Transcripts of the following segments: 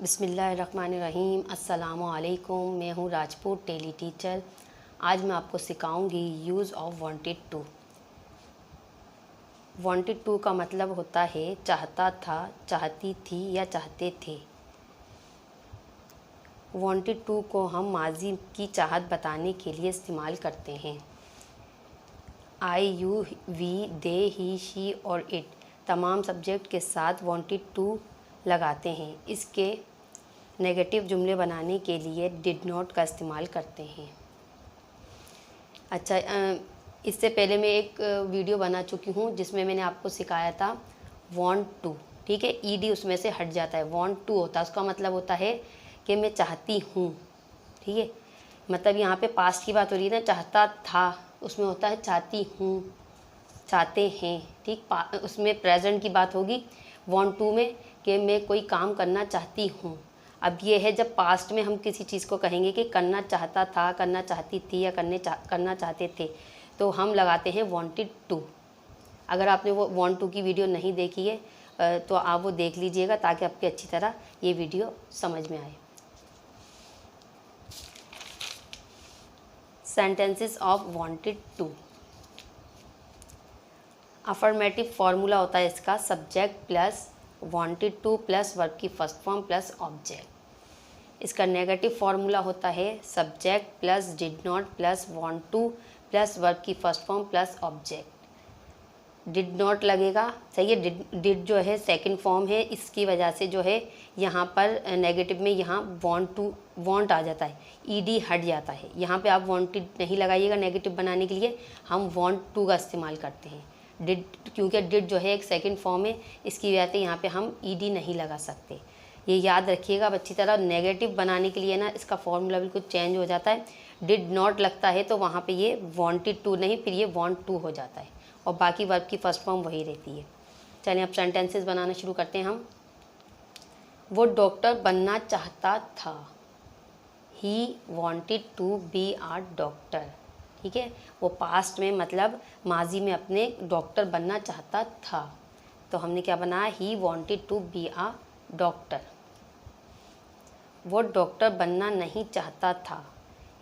बिस्मिल्लाहिर्रहमानिर्रहीम। अस्सलामुअलैकुम। मैं हूँ राजपूत टेली टीचर। आज मैं आपको सिखाऊंगी use of wanted to. Wanted to का मतलब होता है चाहता था, चाहती थी या चाहते थे। वांटेड टू को हम माजी की चाहत बताने के लिए इस्तेमाल करते हैं। I, you, we, they, he, she और इट तमाम सब्जेक्ट के साथ वांटेड टू लगाते हैं। इसके नेगेटिव जुमले बनाने के लिए डिड नॉट का इस्तेमाल करते हैं। अच्छा, इससे पहले मैं एक वीडियो बना चुकी हूँ जिसमें मैंने आपको सिखाया था वांट टू। ठीक है, ईडी उसमें से हट जाता है, वांट टू होता है। उसका मतलब होता है कि मैं चाहती हूँ। ठीक है, मतलब यहाँ पे पास्ट की बात हो रही है ना, चाहता था उसमें होता है चाहती हूँ, चाहते हैं। ठीक, उसमें प्रेजेंट की बात होगी वांट टू में कि मैं कोई काम करना चाहती हूँ। अब ये है जब पास्ट में हम किसी चीज़ को कहेंगे कि करना चाहता था, करना चाहती थी या करना चाहते थे, तो हम लगाते हैं वांटेड टू। अगर आपने वो वांट टू की वीडियो नहीं देखी है तो आप वो देख लीजिएगा ताकि आपकी अच्छी तरह ये वीडियो समझ में आए। Sentences of wanted to. Affirmative formula होता है इसका subject plus wanted to plus verb की फर्स्ट फॉर्म प्लस ऑब्जेक्ट। इसका नेगेटिव फार्मूला होता है subject plus did not plus want to plus verb की first form plus object. Did not लगेगा, सही है। डिड जो है सेकंड फॉर्म है, इसकी वजह से जो है यहाँ पर नेगेटिव में यहाँ वांट टू वांट आ जाता है, ईडी हट जाता है। यहाँ पे आप वांटेड नहीं लगाइएगा नेगेटिव बनाने के लिए, हम वांट टू का इस्तेमाल करते हैं। डिड, क्योंकि डिड जो है एक सेकंड फॉर्म है, इसकी वजह से यहाँ पे हम ईडी नहीं लगा सकते। ये याद रखिएगा अब अच्छी तरह। नेगेटिव बनाने के लिए ना इसका फॉर्मूला बिल्कुल चेंज हो जाता है। डिड नॉट लगता है तो वहाँ पे ये वांटेड टू नहीं, फिर ये वांट टू हो जाता है और बाकी वर्ब की फर्स्ट फॉर्म वही रहती है। चलिए अब सेंटेंसेस बनाना शुरू करते हैं हम। वो डॉक्टर बनना चाहता था, he wanted to be a doctor. ठीक है, वो पास्ट में मतलब माजी में अपने डॉक्टर बनना चाहता था, तो हमने क्या बनाया, he wanted to be a doctor. वो डॉक्टर बनना नहीं चाहता था,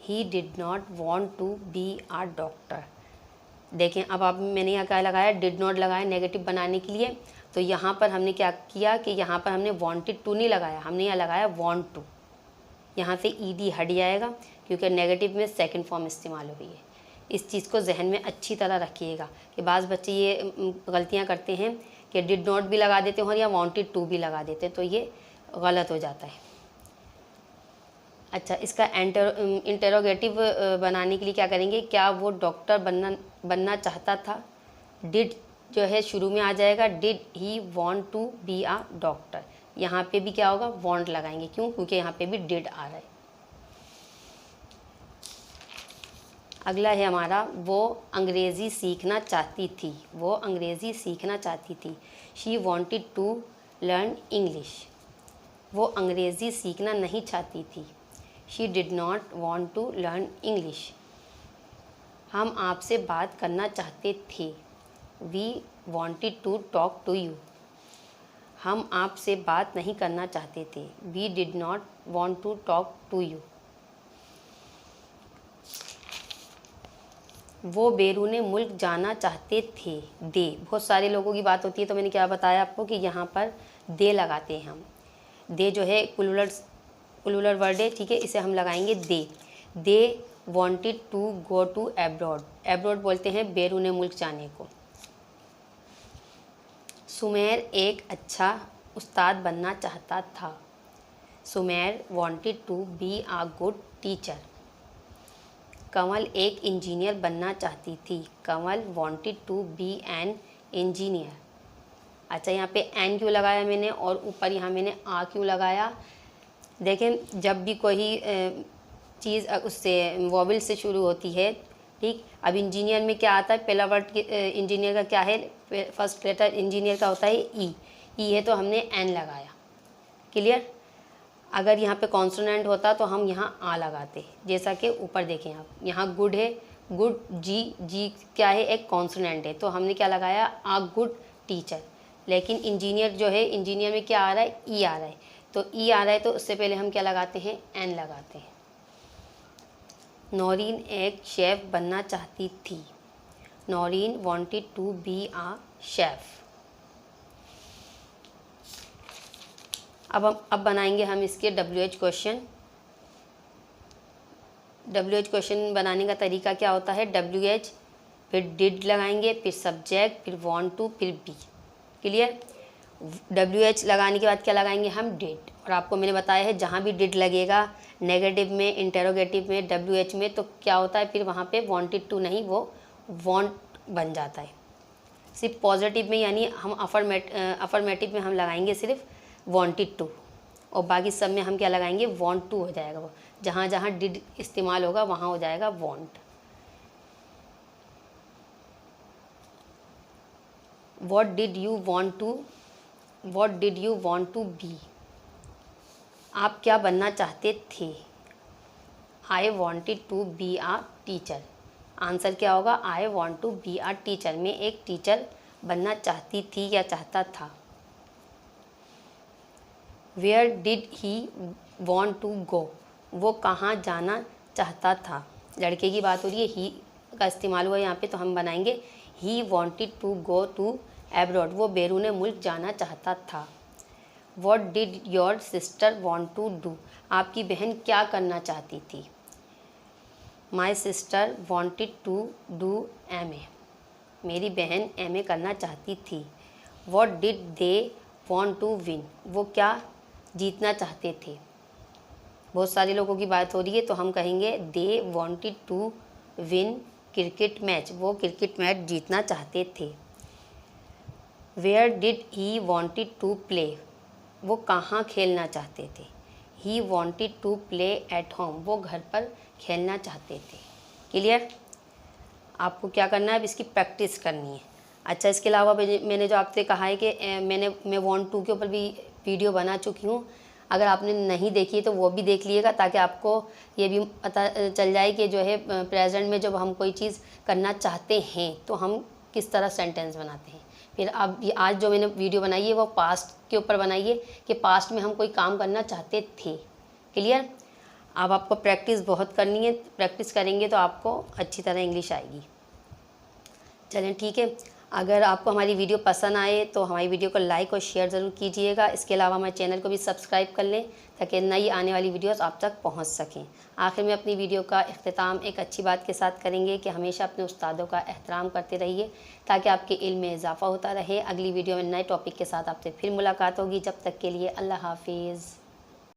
he did not want to be a doctor. देखें अब आप, मैंने यहाँ क्या लगाया, डिड नॉट लगाया नेगेटिव बनाने के लिए। तो यहाँ पर हमने क्या किया कि यहाँ पर हमने वांटेड टू नहीं लगाया, हमने यहाँ लगाया वांट टू। यहाँ से ईडी हट जाएगा क्योंकि नेगेटिव में सेकंड फॉर्म इस्तेमाल हुई है। इस चीज़ को जहन में अच्छी तरह रखिएगा कि बाज़ बच्चे ये गलतियाँ करते हैं कि डिड नॉट भी लगा देते हैं और या वांटेड टू भी लगा देते हैं, तो ये गलत हो जाता है। अच्छा, इसका इंटेरोगेटिव बनाने के लिए क्या करेंगे, क्या वो डॉक्टर बनना चाहता था। डिड जो है शुरू में आ जाएगा, did he want to be a doctor. यहाँ पे भी क्या होगा, वांट लगाएंगे। क्यों, क्योंकि यहाँ पे भी डिड आ रहा है। अगला है हमारा, वो अंग्रेज़ी सीखना चाहती थी, वो अंग्रेज़ी सीखना चाहती थी। She wanted to learn English. वो अंग्रेज़ी सीखना नहीं चाहती थी, she did not want to learn English. हम आपसे बात करना चाहते थे, we wanted to talk to you. हम आपसे बात नहीं करना चाहते थे, we did not want to talk to you. वो बैरून मुल्क जाना चाहते थे, दे। बहुत सारे लोगों की बात होती है, तो मैंने क्या बताया आपको कि यहाँ पर दे लगाते हैं हम। दे जो है प्लूरल वर्ड है, ठीक है, इसे हम लगाएंगे they. They wanted to go to abroad. Abroad बोलते हैं बैरून मुल्क जाने को। सुमेर एक अच्छा उस्ताद बनना चाहता था, Sumer wanted to be a good teacher. Kanwal एक इंजीनियर बनना चाहती थी, Kanwal wanted to be an engineer. अच्छा, यहाँ पे एन क्यों लगाया मैंने और ऊपर यहाँ मैंने आ क्यों लगाया। देखें, जब भी कोई चीज़ उससे वॉवल से शुरू होती है, ठीक। अब इंजीनियर में क्या आता है, पहला वर्ड इंजीनियर का क्या है, फर्स्ट लेटर इंजीनियर का होता है ई है, तो हमने एन लगाया। क्लियर। अगर यहाँ पे कॉन्सोनेंट होता तो हम यहाँ आ लगाते, जैसा कि ऊपर देखें आप, यहाँ गुड है, गुड जी क्या है, एक कॉन्सोनेंट है, तो हमने क्या लगाया, आ गुड टीचर। लेकिन इंजीनियर जो है, इंजीनियर में क्या आ रहा है, ई आ रहा है, तो ई आ रहा है तो उससे पहले हम क्या लगाते हैं, एन लगाते हैं। नौरीन एक शेफ़ बनना चाहती थी। Naureen wanted to be a chef. अब बनाएंगे हम इसके WH क्वेश्चन। WH क्वेश्चन बनाने का तरीका क्या होता है, WH फिर डिड लगाएंगे, फिर सब्जेक्ट, फिर वांट टू, फिर बी। क्लियर। WH लगाने के बाद क्या लगाएंगे हम, डिड। और आपको मैंने बताया है जहाँ भी डिड लगेगा नेगेटिव में, इंटेरोगेटिव में, WH में, तो क्या होता है फिर वहाँ पे वांटेड टू नहीं, वो वांट बन जाता है। सिर्फ पॉजिटिव में यानी हम अफर्मेटिव में हम लगाएंगे सिर्फ वांटेड टू, और बाकी सब में हम क्या लगाएंगे, वांट टू हो जाएगा। वो जहाँ जहाँ डिड इस्तेमाल होगा वहाँ हो जाएगा want. What did you want to be. आप क्या बनना चाहते थे। I wanted to be a teacher. Answer क्या होगा, I want to be a teacher. मैं एक टीचर बनना चाहती थी या चाहता था। Where did he want to go. वो कहाँ जाना चाहता था। लड़के की बात हो रही है, ही का इस्तेमाल हुआ यहाँ पे, तो हम बनाएंगे he wanted to go to abroad. वो बैरून मुल्क जाना चाहता था। What did your sister want to do. आपकी बहन क्या करना चाहती थी। My sister wanted to do MA। मेरी बहन MA करना चाहती थी। What did they want to win. वो क्या जीतना चाहते थे। बहुत सारे लोगों की बात हो रही है तो हम कहेंगे they wanted to win cricket match. वो क्रिकेट मैच जीतना चाहते थे। Where did he wanted to play. वो कहाँ खेलना चाहते थे। He wanted to play at home. वो घर पर खेलना चाहते थे। क्लियर। आपको क्या करना है, अब इसकी प्रैक्टिस करनी है। अच्छा, इसके अलावा मैंने जो आपसे कहा है कि मैं वांट टू के ऊपर भी वीडियो बना चुकी हूँ। अगर आपने नहीं देखी है तो वो भी देख लीजिएगा, ताकि आपको ये भी पता चल जाए कि जो है प्रेजेंट में जब हम कोई चीज़ करना चाहते हैं तो हम किस तरह सेंटेंस बनाते हैं। फिर अब ये आज जो मैंने वीडियो बनाई है वो पास्ट के ऊपर बनाई है कि पास्ट में हम कोई काम करना चाहते थे। क्लियर। अब आपको प्रैक्टिस बहुत करनी है, प्रैक्टिस करेंगे तो आपको अच्छी तरह इंग्लिश आएगी। चलें ठीक है। अगर आपको हमारी वीडियो पसंद आए तो हमारी वीडियो को लाइक और शेयर ज़रूर कीजिएगा। इसके अलावा हमारे चैनल को भी सब्सक्राइब कर लें ताकि नई आने वाली वीडियोस आप तक पहुंच सकें। आखिर में अपनी वीडियो का इख्तिताम एक अच्छी बात के साथ करेंगे कि हमेशा अपने उस्तादों का एहतराम करते रहिए ताकि आपके इल्म में इजाफ़ा होता रहे। अगली वीडियो में नए टॉपिक के साथ आपसे फिर मुलाकात होगी। जब तक के लिए अल्लाह हाफिज़।